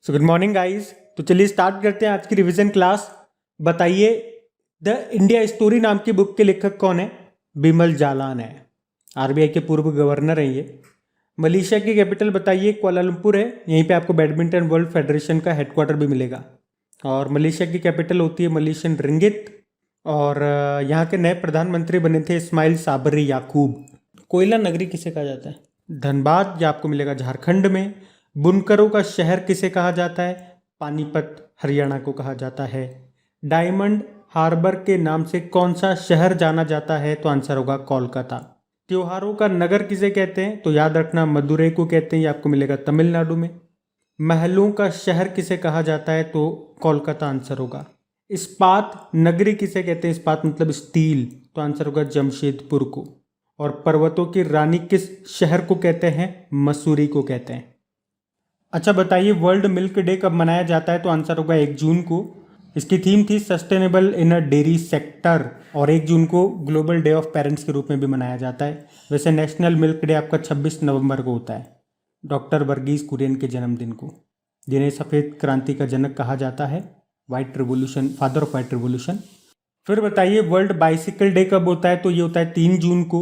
So good morning guys. तो चलिए start करते हैं आज की रिवीजन क्लास। बताइए, द इंडिया स्टोरी नाम की बुक के लेखक कौन है? बिमल जालान है। आरबीआई के पूर्व गवर्नर हैं ये। मलेशिया की कैपिटल बताइए। कुआलालंपुर है। यहीं पे आपको बैडमिंटन वर्ल्ड फेडरेशन का हेडक्वार्टर भी मिलेगा। और मलेशिया की कैपिटल होती है मलेशियन रिंगित। और यहाँ के नए प्रधानमंत्री बने थे इस्माइल साबरी याकूब। कोयला नगरी किसे कहा जाता है? धनबाद। ये आपको मिलेगा झारखंड में। बुनकरों का शहर किसे कहा जाता है? पानीपत हरियाणा को कहा जाता है। डायमंड हार्बर के नाम से कौन सा शहर जाना जाता है? तो आंसर होगा कोलकाता। त्योहारों का नगर किसे कहते हैं? तो याद रखना मदुरई को कहते हैं। ये आपको मिलेगा तमिलनाडु में। महलों का शहर किसे कहा जाता है? तो कोलकाता आंसर होगा। इस्पात नगरी किसे कहते हैं? इस्पात मतलब स्टील, तो आंसर होगा जमशेदपुर को। और पर्वतों की रानी किस शहर को कहते हैं? मसूरी को कहते हैं। अच्छा बताइए, वर्ल्ड मिल्क डे कब मनाया जाता है? तो आंसर होगा 1 जून को। इसकी थीम थी sustainable in a dairy sector. और 1 जून को ग्लोबल डे ऑफ पेरेंट्स के रूप में भी मनाया जाता है। वैसे नेशनल मिल्क डे आपका 26 नवंबर को होता है, डॉक्टर वर्गीज कुरियन के जन्मदिन को, जिन्हें सफ़ेद क्रांति का जनक कहा जाता है, white revolution, father of white revolution. फिर बताइए, वर्ल्ड बाइसिकल डे कब होता है? तो ये होता है 3 जून को।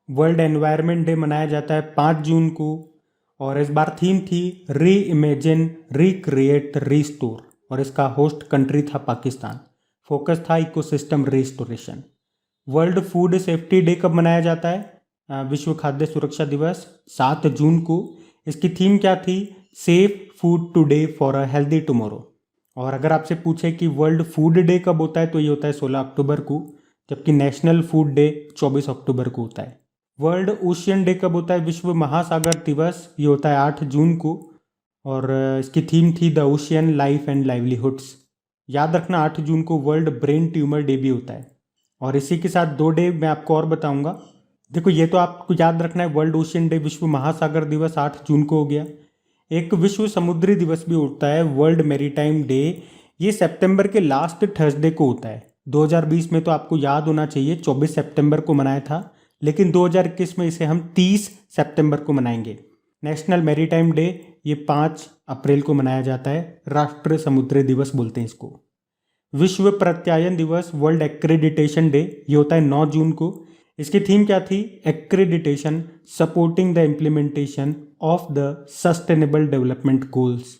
वर्ल्ड एनवायरनमेंट डे मनाया जाता है 5 जून को। और इस बार थीम थी री इमेजिन, रिक्रिएट, रिस्टोर। और इसका होस्ट कंट्री था पाकिस्तान। फोकस था ecosystem restoration. World food safety day कब मनाया जाता है? विश्व खाद्य सुरक्षा दिवस 7 जून को। इसकी थीम क्या थी? Safe food today for a healthy tomorrow. और अगर आपसे पूछे कि वर्ल्ड फूड डे कब होता है, तो ये होता है 16 अक्टूबर को। जबकि नेशनल फूड डे 24 अक्टूबर को होता है। वर्ल्ड ओशियन डे कब होता है? विश्व महासागर दिवस, ये होता है 8 जून को। और इसकी थीम थी the ocean life and livelihoods. याद रखना 8 जून को वर्ल्ड ब्रेन ट्यूमर डे भी होता है। और इसी के साथ 2 डे मैं आपको और बताऊंगा। देखो, ये तो आपको याद रखना है, वर्ल्ड ओशियन डे, विश्व महासागर दिवस 8 जून को हो गया। एक विश्व समुद्री दिवस भी होता है, वर्ल्ड मैरीटाइम डे। ये सितंबर के लास्ट थर्सडे को होता है। 2020 में तो आपको याद होना चाहिए 24 सितंबर को मनाया था, लेकिन 2021 में इसे हम 30 सितंबर को मनाएंगे। नेशनल मैरीटाइम डे ये 5 अप्रैल को मनाया जाता है। राष्ट्रीय समुद्री दिवस बोलते हैं इसको। विश्व प्रत्यायन दिवस, वर्ल्ड एक्रेडिटेशन डे, ये होता है 9 जून को। इसकी थीम क्या थी? Accreditation supporting the implementation of the sustainable development goals.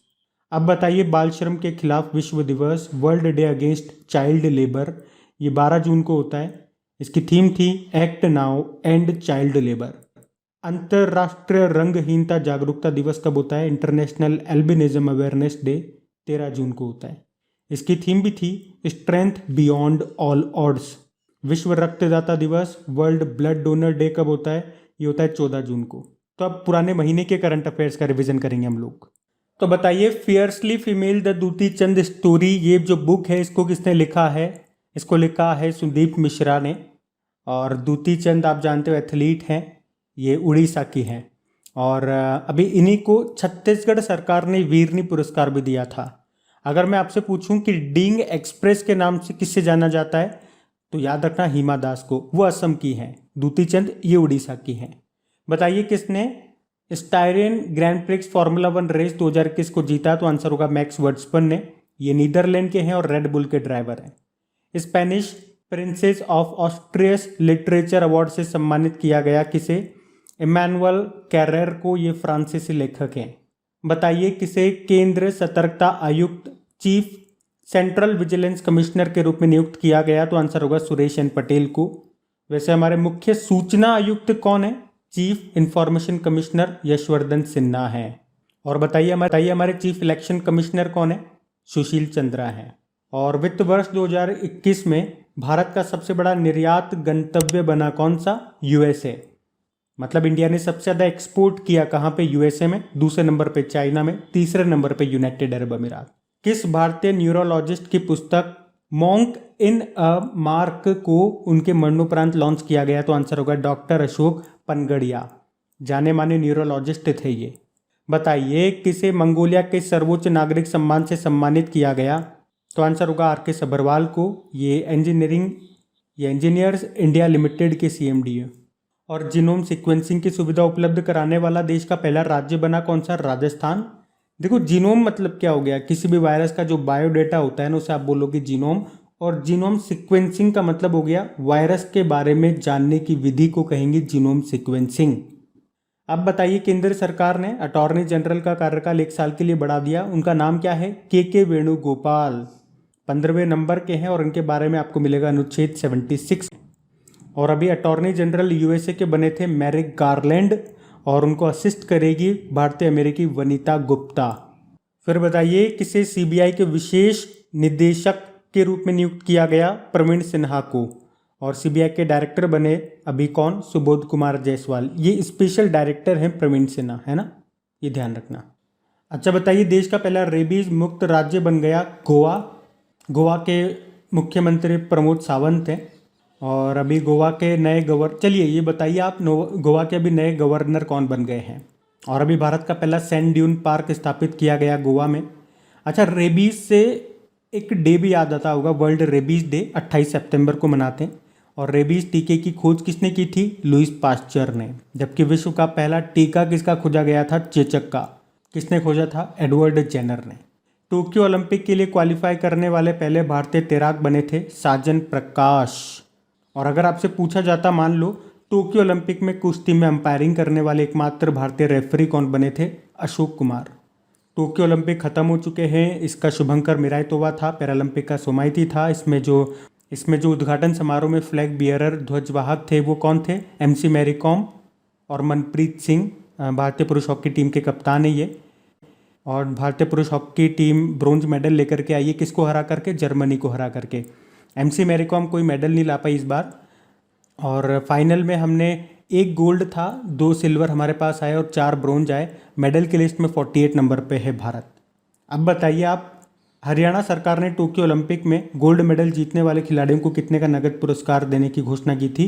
अब बताइए, बाल श्रम के खिलाफ विश्व दिवस, world day against child labour, ये 12 जून को होता है। इसकी थीम थी act now and child labour. अंतर्राष्ट्रीय रंगहीनता जागरूकता दिवस कब होता है? इंटरनेशनल एल्बिनिज्म अवेयरनेस डे 13 जून को होता है। इसकी थीम भी थी स्ट्रेंथ बियॉन्ड ऑल ऑड्स। विश्व रक्तदाता दिवस, वर्ल्ड ब्लड डोनर डे कब होता है? ये होता है 14 जून को। तो अब पुराने महीने के करंट अफेयर्स का रिवीजन करेंगे हम लोग। तो बताइए, fiercely female the Dutee Chand story, ये जो बुक है इसको किसने लिखा है? इसको लिखा है सुदीप मिश्रा ने। और दूती चंद आप जानते हो एथलीट हैं, ये उड़ीसा की हैं। और अभी इन्हीं को छत्तीसगढ़ सरकार ने वीरनी पुरस्कार भी दिया था। अगर मैं आपसे पूछूं कि डींग एक्सप्रेस के नाम से किससे जाना जाता है, तो याद रखना हिमा दास को, वो असम की हैं। दूती चंद ये उड़ीसा की हैं। बताइए, किसने Styrian grand prix formula 1 race 2021 को जीता? तो आंसर होगा मैक्स वर्स्टपन ने। ये नीदरलैंड के हैं और रेड बुल के ड्राइवर हैं। Spanish Princess of Asturias literature award से सम्मानित किया गया किसे? इमैनुअल कैरेर को, ये फ्रांसीसी लेखक हैं। बताइए, किसे केंद्र सतर्कता आयुक्त, चीफ सेंट्रल विजिलेंस कमिश्नर के रूप में नियुक्त किया गया? तो आंसर होगा सुरेश एन पटेल को। वैसे हमारे मुख्य सूचना आयुक्त कौन है? Chief information commissioner Yashvardhan Sinha है। और बताइए हमारे चीफ इलेक्शन कमिश्नर कौन है? सुशील चंद्रा है। और वित्त वर्ष 2021 में भारत का सबसे बड़ा निर्यात गंतव्य बना कौन सा? यूएसए। मतलब इंडिया ने सबसे ज़्यादा एक्सपोर्ट किया कहाँ पे? यूएसए में। दूसरे नंबर पे चाइना में, तीसरे नंबर पे यूनाइटेड अरब अमीरात। किस भारतीय न्यूरोलॉजिस्ट की पुस्तक मॉन्क इन अ मार्क को उनके मरणोपरांत लॉन्च किया गया? तो आंसर होगा डॉक्टर अशोक पनगड़िया, जाने माने न्यूरोलॉजिस्ट थे ये। बताइए, किसे मंगोलिया के सर्वोच्च नागरिक सम्मान से सम्मानित किया गया? तो आंसर होगा आर के सभरवाल को। ये इंजीनियर्स इंडिया लिमिटेड के सीएमडी है। और जीनोम सीक्वेंसिंग की सुविधा उपलब्ध कराने वाला देश का पहला राज्य बना कौन सा? राजस्थान। देखो जीनोम मतलब क्या हो गया, किसी भी वायरस का जो बायोडेटा होता है ना उसे आप बोलोगे जीनोम, और जीनोम सीक्वेंसिंग का मतलब हो गया वायरस के बारे में जानने की विधि को कहेंगे जीनोम सीक्वेंसिंग। अब बताइए, केंद्र सरकार ने अटॉर्नी जनरल का कार्यकाल 1 साल के लिए बढ़ा दिया, उनका नाम क्या है? के वेणुगोपाल, 15वें नंबर के हैं और इनके बारे में आपको मिलेगा अनुच्छेद 76। और अभी अटॉर्नी जनरल यूएसए के बने थे मैरिक गारलैंड, और उनको असिस्ट करेगी भारतीय अमेरिकी वनीता गुप्ता। फिर बताइए, किसे सीबीआई के विशेष निदेशक के रूप में नियुक्त किया गया? प्रवीण सिन्हा को। और सीबीआई के डायरेक्टर बने अभी कौन? सुबोध कुमार जायसवाल। ये स्पेशल डायरेक्टर हैं प्रवीण सिन्हा, है ना, ये ध्यान रखना। अच्छा बताइए, देश का पहला रेबीज मुक्त राज्य बन गया गोवा। गोवा के मुख्यमंत्री प्रमोद सावंत हैं। और अभी गोवा के नए चलिए ये बताइए आप, गोवा के अभी नए गवर्नर कौन बन गए हैं? और अभी भारत का पहला सैंड ड्यून पार्क स्थापित किया गया गोवा में। अच्छा, रेबीज से एक डे भी याद आता होगा, वर्ल्ड रेबीज डे 28 सितंबर को मनाते हैं। और रेबीज टीके की खोज किसने की थी? लुईस पास्चर ने। जबकि विश्व का पहला टीका किसका खोजा गया था? चेचक का। किसने खोजा था? एडवर्ड जेनर ने। टोक्यो ओलंपिक के लिए क्वालिफाई करने वाले पहले भारतीय तैराक बने थे साजन प्रकाश। और अगर आपसे पूछा जाता, मान लो टोक्यो ओलंपिक में कुश्ती में अंपायरिंग करने वाले एकमात्र भारतीय रेफरी कौन बने थे? अशोक कुमार। टोक्यो ओलंपिक खत्म हो चुके हैं, इसका शुभंकर मिरायतोवा था, पैरालंपिक का सोमाइती था। इसमें जो उद्घाटन समारोह में फ्लैग बियरर ध्वजवाहक थे वो कौन थे? एमसी मैरी कॉम और मनप्रीत सिंह, भारतीय पुरुष हॉकी टीम के कप्तान है ये। और भारतीय पुरुष हॉकी टीम ब्रोंज मेडल लेकर के आई है, किसको हरा करके? जर्मनी को हरा करके। एमसी मैरी कॉम कोई मेडल नहीं ला पाई इस बार। और फाइनल में हमने 1 गोल्ड था, 2 सिल्वर हमारे पास आए और 4 ब्रोंज आए। मेडल की लिस्ट में 48 नंबर पे है भारत। अब बताइए आप, हरियाणा सरकार ने टोक्यो ओलंपिक में गोल्ड मेडल जीतने वाले खिलाड़ियों को कितने का नगद पुरस्कार देने की घोषणा की थी?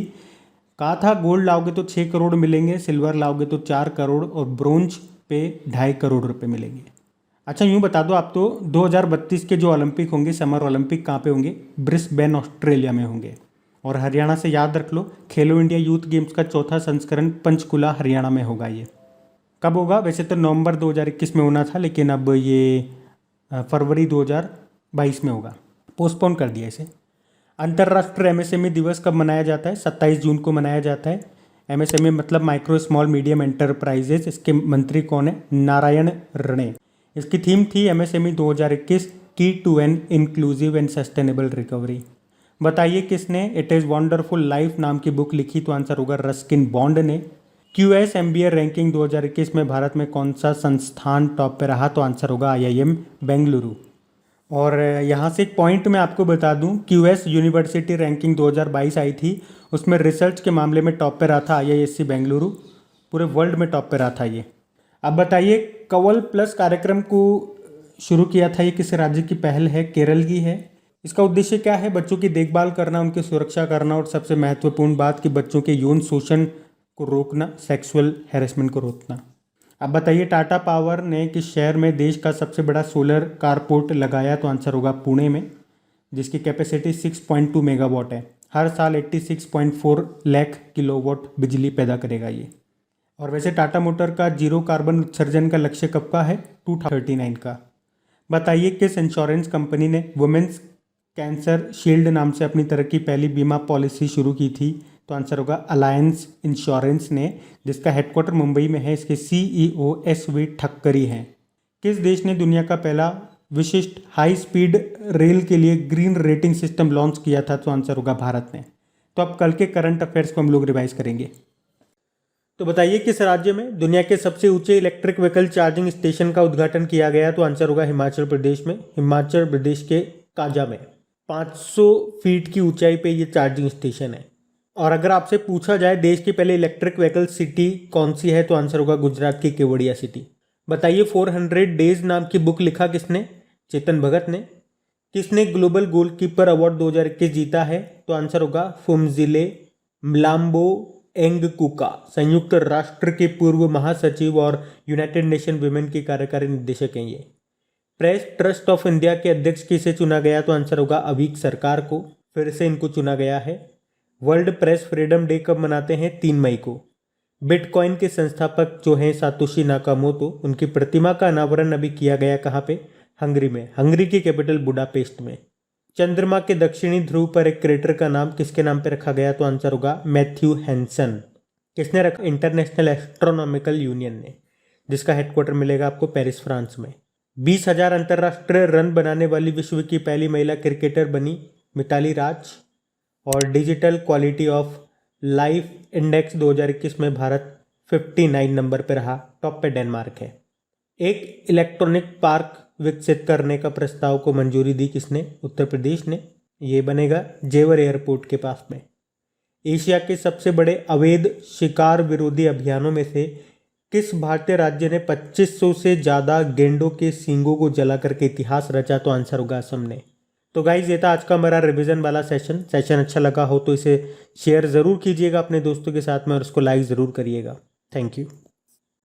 कहा था गोल्ड लाओगे तो 6 करोड़ मिलेंगे, सिल्वर लाओगे तो 4 करोड़ और ब्रोंज पे 2.5 करोड़ रुपए मिलेंगे। अच्छा यूँ बता दो आप तो, 2032 के जो ओलंपिक होंगे, समर ओलंपिक, कहाँ पे होंगे? ब्रिस्बेन ऑस्ट्रेलिया में होंगे। और हरियाणा से याद रख लो, खेलो इंडिया यूथ गेम्स का 4था संस्करण पंचकुला हरियाणा में होगा। ये कब होगा? वैसे तो नवंबर 2021 में होना था, लेकिन अब ये फरवरी 2022 में होगा, पोस्टपोन कर दिया इसे। अंतर्राष्ट्रीय एमएसएमई दिवस कब मनाया जाता है? 27 जून को मनाया जाता है। एमएसएमई मतलब माइक्रो स्मॉल मीडियम एंटरप्राइजेस। इसके मंत्री कौन है? नारायण रणें। इसकी थीम थी एमएसएमई 2021 की to an inclusive and sustainable recovery. बताइए किसने इट इज़ वंडरफुल लाइफ नाम की बुक लिखी? तो आंसर होगा रस्किन बॉन्ड ने। क्यूएस एमबीए रैंकिंग 2021 में भारत में कौन सा संस्थान टॉप पे रहा? तो आंसर होगा आईआईएम बेंगलुरु। और यहाँ से एक पॉइंट मैं आपको बता दूँ, क्यूएस यूनिवर्सिटी रैंकिंग 2022 आई थी, उसमें रिसर्च के मामले में टॉप पे रहा था आईआईएससी बेंगलुरु, पूरे वर्ल्ड में टॉप पे रहा था ये। अब बताइए, कवल प्लस कार्यक्रम को शुरू किया था, ये किस राज्य की पहल है? केरल की है। इसका उद्देश्य क्या है? बच्चों की देखभाल करना, उनकी सुरक्षा करना और सबसे महत्वपूर्ण बात कि बच्चों के यौन शोषण को रोकना, सेक्सुअल हैरेसमेंट को रोकना। अब बताइए, टाटा पावर ने किस शहर में देश का सबसे बड़ा सोलर कारपोर्ट लगाया? तो आंसर होगा पुणे में, जिसकी कैपेसिटी 6.2 मेगावाट है। हर साल 86.4 लाख किलोवाट बिजली पैदा करेगा ये। और वैसे टाटा मोटर का जीरो कार्बन उत्सर्जन का लक्ष्य कब का है? 2039 का। बताइए, किस इंश्योरेंस कंपनी ने वुमेन्स कैंसर शील्ड नाम से अपनी तरह की पहली बीमा पॉलिसी शुरू की थी? तो आंसर होगा अलायंस इंश्योरेंस ने, जिसका हेडक्वार्टर मुंबई में है। इसके सीईओ एसवी ठक्करी हैं। किस देश ने दुनिया का पहला विशिष्ट हाई स्पीड रेल के लिए ग्रीन रेटिंग सिस्टम लॉन्च किया था? तो आंसर होगा भारत ने। तो अब कल के करंट अफेयर्स को हम लोग रिवाइज करेंगे। तो बताइए, किस राज्य में दुनिया के सबसे ऊंचे इलेक्ट्रिक व्हीकल चार्जिंग स्टेशन का उद्घाटन किया गया? तो आंसर होगा हिमाचल प्रदेश में, हिमाचल प्रदेश के काजा में। 500 फीट की ऊंचाई पे ये चार्जिंग स्टेशन है। और अगर आपसे पूछा जाए देश की पहले इलेक्ट्रिक व्हीकल सिटी कौन सी है? तो आंसर होगा गुजरात की केवड़िया सिटी। बताइए, 400 डेज नाम की बुक लिखा किसने? चेतन भगत ने। किसने ग्लोबल गोलकीपर अवार्ड 2021 जीता है? तो आंसर होगा फुमजिले म्लाम्बो एंगकुका, संयुक्त राष्ट्र के पूर्व महासचिव और यूनाइटेड नेशन वुमेन की कार्यकारी निदेशक हैं ये। प्रेस ट्रस्ट ऑफ इंडिया के अध्यक्ष किसे चुना गया? तो आंसर होगा अवीक सरकार को, फिर से इनको चुना गया है। वर्ल्ड प्रेस फ्रीडम डे कब मनाते हैं? 3 मई को। बिटकॉइन के संस्थापक जो हैं सातोशी नाकामोटो, उनकी प्रतिमा का अनावरण अभी किया गया कहाँ पे? हंगरी में। हंगरी की कैपिटल बुडापेस्ट में। चंद्रमा के दक्षिणी ध्रुव पर एक क्रेटर का नाम किसके नाम पे रखा गया? तो आंसर होगा मैथ्यू हैंसन। किसने रखा? इंटरनेशनल एस्ट्रोनॉमिकल यूनियन ने, जिसका हेडक्वार्टर मिलेगा आपको पेरिस, फ्रांस में। 20,000 अंतर्राष्ट्रीय रन बनाने वाली विश्व की पहली महिला क्रिकेटर बनी मिताली राज। और digital quality of life index 2021 में भारत 59 नंबर पर रहा, टॉप पे डेनमार्क है। एक इलेक्ट्रॉनिक पार्क विकसित करने का प्रस्ताव को मंजूरी दी किसने? उत्तर प्रदेश ने। ये बनेगा जेवर एयरपोर्ट के पास में। एशिया के सबसे बड़े अवैध शिकार विरोधी अभियानों में से किस भारतीय राज्य ने 2500 से ज़्यादा गेंडों के सींगों को जला करके इतिहास रचा? तो आंसर होगा असम ने। तो गाइज, ये था आज का हमारा रिवीजन वाला सेशन अच्छा लगा हो तो इसे शेयर ज़रूर कीजिएगा अपने दोस्तों के साथ में और उसको लाइक ज़रूर करिएगा। Thank you.